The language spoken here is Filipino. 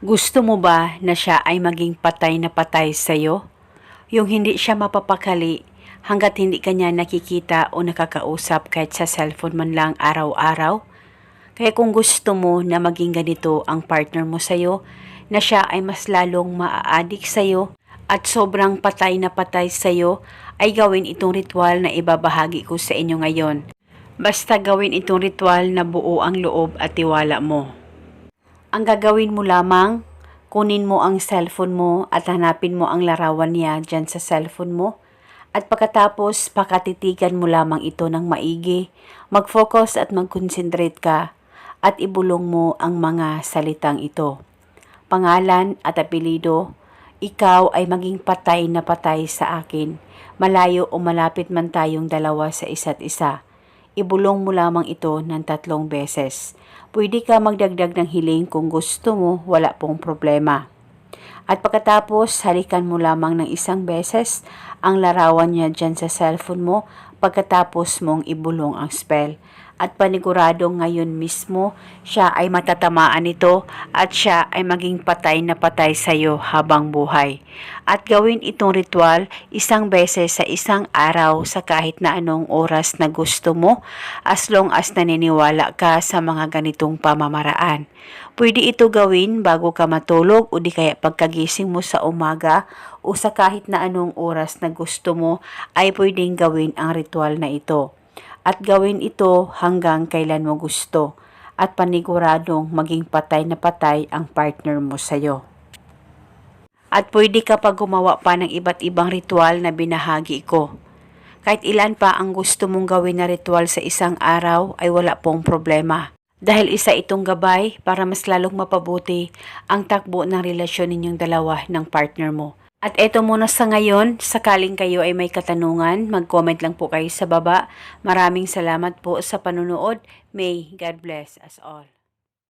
Gusto mo ba na siya ay maging patay na patay sa'yo? Yung hindi siya mapapakali hanggat hindi kanya nakikita o nakakausap kahit sa cellphone man lang araw-araw? Kaya kung gusto mo na maging ganito ang partner mo sa'yo, na siya ay mas lalong maa-addict sa'yo at sobrang patay na patay sa'yo, ay gawin itong ritual na ibabahagi ko sa inyo ngayon. Basta gawin itong ritual na buo ang loob at tiwala mo. Ang gagawin mo lamang, kunin mo ang cellphone mo at hanapin mo ang larawan niya dyan sa cellphone mo. At pagkatapos, pakatitigan mo lamang ito ng maigi. Mag-focus at mag-concentrate ka at ibulong mo ang mga salitang ito. Pangalan at apelido, ikaw ay maging patay na patay sa akin. Malayo o malapit man tayong dalawa sa isa't isa. Ibulong mo lamang ito ng 3 beses. Pwede ka magdagdag ng hiling kung gusto mo, wala pong problema. At pagkatapos, halikan mo lamang ng 1 beses ang larawan niya dyan sa cellphone mo pagkatapos mong ibulong ang spell. At paniguradong ngayon mismo, siya ay matatamaan nito at siya ay maging patay na patay sa iyo habang buhay. At gawin itong ritual 1 beses sa 1 araw sa kahit na anong oras na gusto mo, as long as naniniwala ka sa mga ganitong pamamaraan. Pwede ito gawin bago ka matulog o di kaya pagkagising mo sa umaga o sa kahit na anong oras na gusto mo ay pwedeng gawin ang ritual na ito. At gawin ito hanggang kailan mo gusto at paniguradong maging patay na patay ang partner mo sa'yo. At pwede ka pa gumawa pa ng iba't ibang ritual na binahagi ko. Kahit ilan pa ang gusto mong gawin na ritual sa 1 araw ay wala pong problema. Dahil isa itong gabay para mas lalong mapabuti ang takbo ng relasyon ninyong dalawa ng partner mo. At eto muna sa ngayon, sakaling kayo ay may katanungan, mag-comment lang po kayo sa baba. Maraming salamat po sa panunood. May God bless us all.